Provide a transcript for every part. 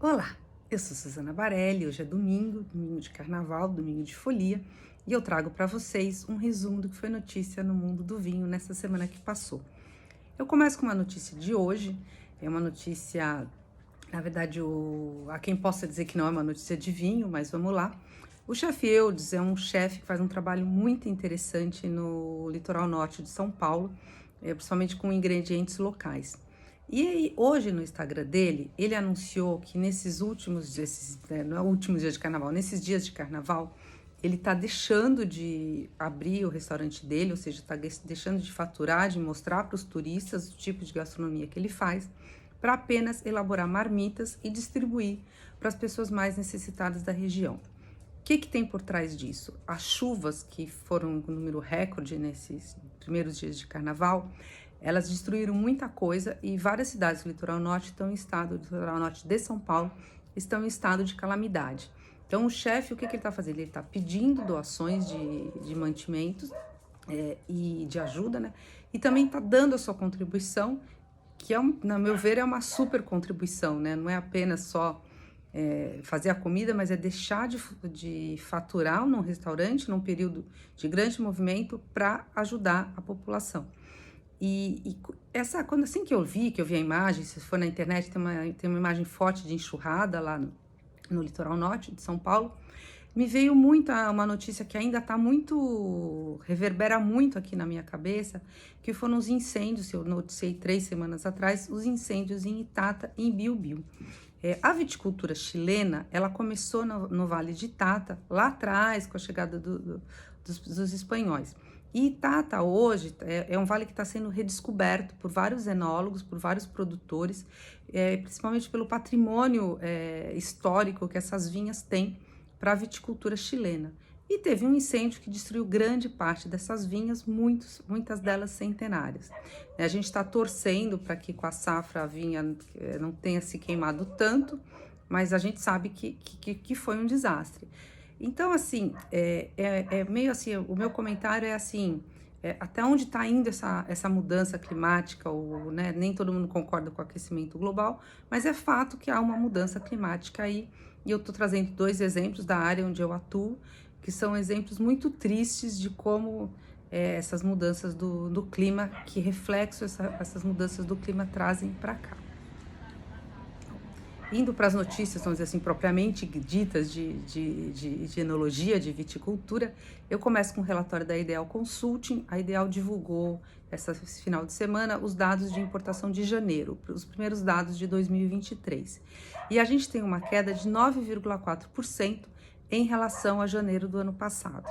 Olá, eu sou Suzana Barelli, hoje é domingo, domingo de carnaval, domingo de folia, e eu trago para vocês um resumo do que foi notícia no mundo do vinho nessa semana que passou. Eu começo com uma notícia de hoje, é uma notícia, na verdade, há quem possa dizer que não é uma notícia de vinho, mas vamos lá. O chefe Eudes é um chefe que faz um trabalho muito interessante no litoral norte de São Paulo, principalmente com ingredientes locais. E aí, hoje no Instagram dele, ele anunciou que nesses últimos dias, não é o último dia de carnaval, nesses dias de carnaval, ele está deixando de abrir o restaurante dele, ou seja, está deixando de faturar, de mostrar para os turistas o tipo de gastronomia que ele faz, para apenas elaborar marmitas e distribuir para as pessoas mais necessitadas da região. O que tem por trás disso? As chuvas, que foram um número recorde nesses primeiros dias de carnaval, elas destruíram muita coisa e várias cidades do litoral norte estão em estado, do litoral norte de São Paulo, estão em estado de calamidade. Então, o chefe, o que ele está fazendo? Ele está pedindo doações de mantimentos e de ajuda, né? E também está dando a sua contribuição, que, no meu ver, é uma super contribuição, né? Não é apenas só fazer a comida, mas é deixar de faturar num restaurante, num período de grande movimento, para ajudar a população. Quando assim que eu vi a imagem, se for na internet, tem uma imagem forte de enxurrada lá no litoral norte de São Paulo, me veio uma notícia que ainda está reverbera muito aqui na minha cabeça, que foram os incêndios, eu noticiei 3 semanas atrás, os incêndios em Itata e em Biúbiú. A viticultura chilena, ela começou no Vale de Itata, lá atrás, com a chegada dos espanhóis. E Itata hoje é um vale que está sendo redescoberto por vários enólogos, por vários produtores, principalmente pelo patrimônio histórico que essas vinhas têm para a viticultura chilena. E teve um incêndio que destruiu grande parte dessas vinhas, muitas delas centenárias. A gente está torcendo para que com a safra a vinha não tenha se queimado tanto, mas a gente sabe que foi um desastre. Então, assim, meio assim, o meu comentário é assim, até onde está indo essa mudança climática, né, nem todo mundo concorda com o aquecimento global, mas é fato que há uma mudança climática aí, e eu estou trazendo 2 exemplos da área onde eu atuo, que são exemplos muito tristes de como essas mudanças do clima, que reflexo essas mudanças do clima trazem para cá. Indo para as notícias, vamos dizer assim, propriamente ditas de enologia, de viticultura, eu começo com o relatório da Ideal Consulting. A Ideal divulgou esse final de semana os dados de importação de janeiro, os primeiros dados de 2023. E a gente tem uma queda de 9,4% em relação a janeiro do ano passado.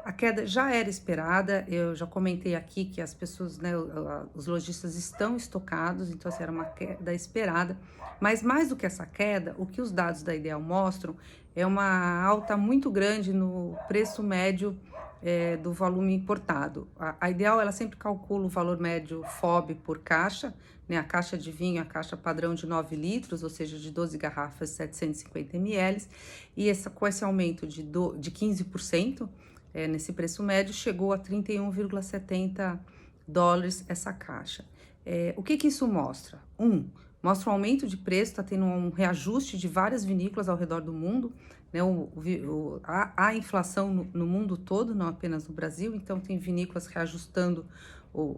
A queda já era esperada, eu já comentei aqui que as pessoas, né, os lojistas estão estocados, então assim, era uma queda esperada, mas mais do que essa queda, o que os dados da Ideal mostram é uma alta muito grande no preço médio do volume importado. A Ideal, ela sempre calcula o valor médio FOB por caixa, né, a caixa de vinho, a caixa padrão de 9 litros, ou seja, de 12 garrafas, 750 ml, e com esse aumento de 15%, nesse preço médio, chegou a 31,70 dólares essa caixa. O que isso mostra? Mostra um aumento de preço, está tendo um reajuste de várias vinícolas ao redor do mundo, né? Há inflação no mundo todo, não apenas no Brasil, então tem vinícolas reajustando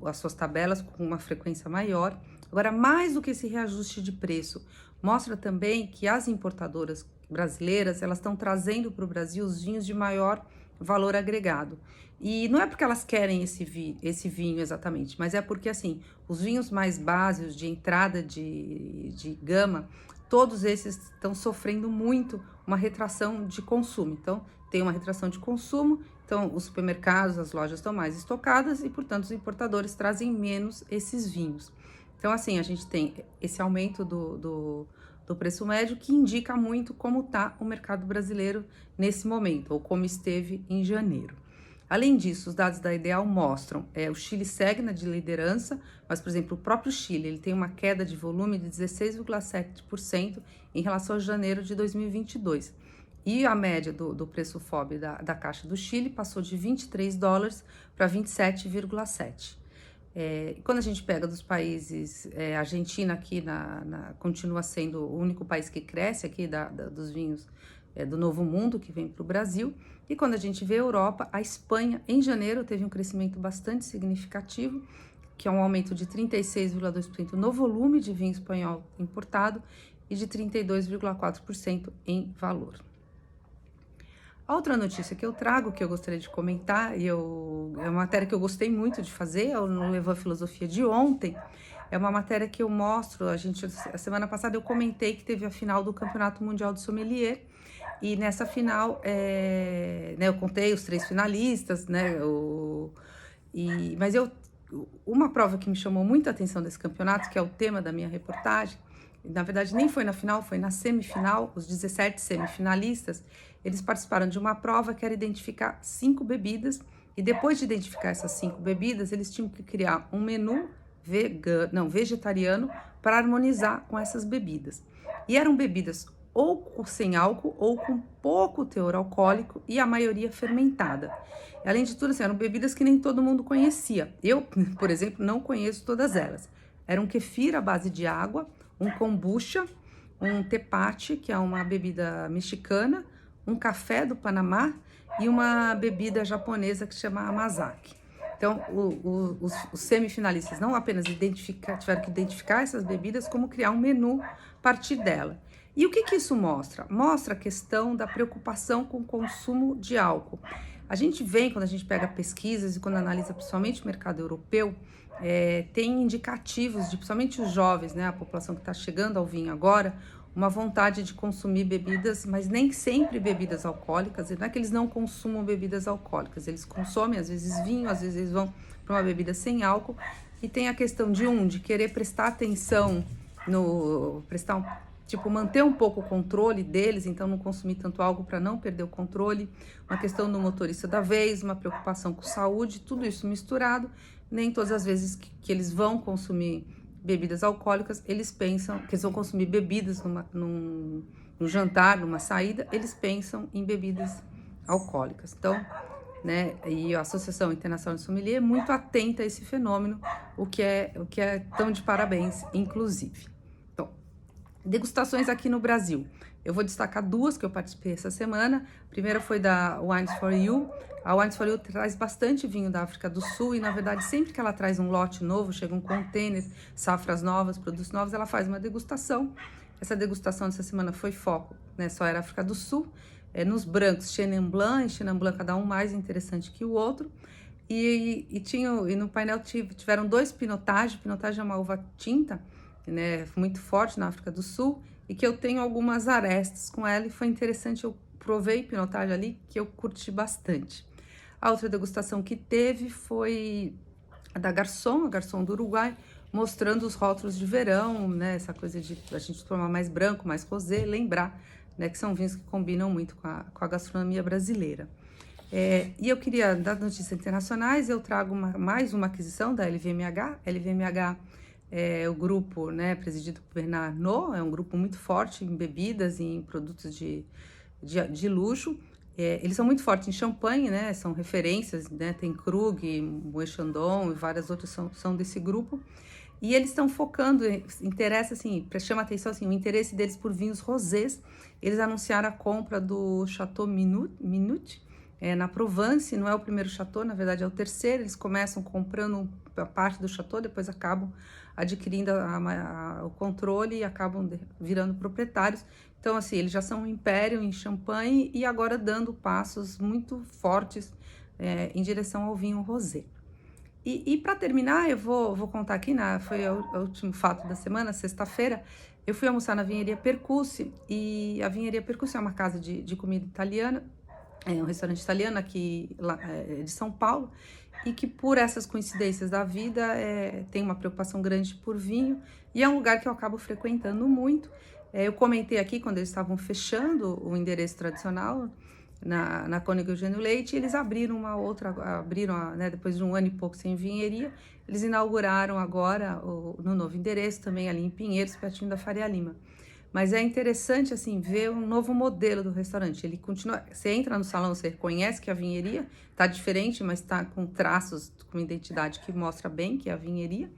as suas tabelas com uma frequência maior. Agora, mais do que esse reajuste de preço, mostra também que as importadoras brasileiras, elas estão trazendo para o Brasil os vinhos de maior valor agregado. E não é porque elas querem esse vinho exatamente, mas é porque, assim, os vinhos mais básicos, de entrada de gama, todos esses estão sofrendo muito uma retração de consumo. Então, tem uma retração de consumo, então os supermercados, as lojas estão mais estocadas e, portanto, os importadores trazem menos esses vinhos. Então, assim, a gente tem esse aumento do preço médio, que indica muito como está o mercado brasileiro nesse momento, ou como esteve em janeiro. Além disso, os dados da Ideal mostram, o Chile segue na de liderança, mas, por exemplo, o próprio Chile, ele tem uma queda de volume de 16,7% em relação a janeiro de 2022. E a média do preço FOB da caixa do Chile passou de 23 dólares para 27,7. Quando a gente pega dos países, a Argentina aqui continua sendo o único país que cresce aqui dos vinhos do Novo Mundo que vem para o Brasil. E quando a gente vê a Europa, a Espanha, em janeiro, teve um crescimento bastante significativo, que é um aumento de 36,2% no volume de vinho espanhol importado e de 32,4% em valor. A outra notícia que eu trago, que eu gostaria de comentar, é uma matéria que eu gostei muito de fazer, eu não levou a filosofia de ontem, é uma matéria que eu mostro, a semana passada eu comentei que teve a final do Campeonato Mundial do Sommelier, e nessa final, eu contei os 3 finalistas, uma prova que me chamou muito a atenção desse campeonato, que é o tema da minha reportagem, na verdade nem foi na final, foi na semifinal, os 17 semifinalistas, eles participaram de uma prova que era identificar 5 bebidas, e depois de identificar essas 5 bebidas, eles tinham que criar um menu vegetariano para harmonizar com essas bebidas. E eram bebidas ou sem álcool ou com pouco teor alcoólico e a maioria fermentada. Além de tudo, eram bebidas que nem todo mundo conhecia. Eu, por exemplo, não conheço todas elas. Era um kefir à base de água, um kombucha, um tepache, que é uma bebida mexicana, um café do Panamá e uma bebida japonesa que se chama amazake. Então, os semifinalistas não apenas tiveram que identificar essas bebidas, como criar um menu a partir dela. E o que isso mostra? Mostra a questão da preocupação com o consumo de álcool. A gente vem, quando a gente pega pesquisas e quando analisa principalmente o mercado europeu, tem indicativos de, principalmente os jovens, a população que está chegando ao vinho agora, uma vontade de consumir bebidas, mas nem sempre bebidas alcoólicas. Não é que eles não consumam bebidas alcoólicas, eles consomem às vezes vinho, às vezes eles vão para uma bebida sem álcool. E tem a questão de querer prestar atenção manter um pouco o controle deles, então não consumir tanto álcool para não perder o controle, uma questão do motorista da vez, uma preocupação com saúde, tudo isso misturado. Nem todas as vezes que eles vão consumir bebidas alcoólicas, eles pensam que eles vão consumir bebidas num jantar, numa saída, eles pensam em bebidas alcoólicas. Então, e a Associação Internacional de Sommelier é muito atenta a esse fenômeno, o que é tão de parabéns, inclusive. Então, degustações aqui no Brasil. Eu vou destacar 2 que eu participei essa semana. A primeira foi da Wines for You. A Wines for You traz bastante vinho da África do Sul e, na verdade, sempre que ela traz um lote novo, chega um container, safras novas, produtos novos, ela faz uma degustação. Essa degustação dessa semana foi foco, só era África do Sul. Nos brancos, Chenin Blanc e Chenin Blanc, cada um mais interessante que o outro. E no painel tiveram 2 Pinotage. Pinotage é uma uva tinta, muito forte na África do Sul, e que eu tenho algumas arestas com ela, e foi interessante, eu provei Pinotage ali, que eu curti bastante. A outra degustação que teve foi a da Garçom, a Garçom do Uruguai, mostrando os rótulos de verão, essa coisa de a gente tomar mais branco, mais rosé, lembrar, que são vinhos que combinam muito com a gastronomia brasileira. E eu queria, das notícias internacionais, eu trago mais uma aquisição da LVMH. LVMH é o grupo, presidido por Bernard Arnault, é um grupo muito forte em bebidas e em produtos de luxo. Eles são muito fortes em champanhe, são referências, tem Krug, Moët Chandon e várias outras são desse grupo. E eles estão focando, chama atenção o interesse deles por vinhos rosés. Eles anunciaram a compra do Chateau Minute, na Provence. Não é o primeiro chateau, na verdade é o terceiro. Eles começam comprando a parte do chateau, depois acabam adquirindo o controle e acabam virando proprietários. Então, eles já são um império em champanhe e agora dando passos muito fortes em direção ao vinho rosé. E para terminar, eu vou contar aqui, foi o último fato da semana, sexta-feira, eu fui almoçar na Vinheria Percussi, e a Vinheria Percussi é uma casa de comida italiana, é um restaurante italiano aqui de São Paulo, e que por essas coincidências da vida tem uma preocupação grande por vinho, e é um lugar que eu acabo frequentando muito. Eu comentei aqui quando eles estavam fechando o endereço tradicional na Cônego Eugênio Leite, eles abriram depois de 1 ano e pouco sem vinheria, eles inauguraram agora no novo endereço, também ali em Pinheiros, pertinho da Faria Lima. Mas é interessante, assim, ver um novo modelo do restaurante. Ele continua... Você entra no salão, você reconhece que é a vinheria tá diferente, mas tá com traços, com identidade que mostra bem que é a vinheria.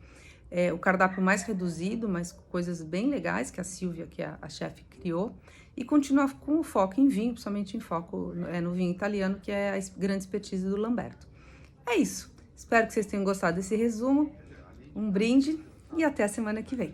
O cardápio mais reduzido, mas coisas bem legais que a Silvia, que é a chefe, criou. E continua com o foco em vinho, principalmente em foco no vinho italiano, que é a grande expertise do Lamberto. É isso. Espero que vocês tenham gostado desse resumo. Um brinde e até a semana que vem.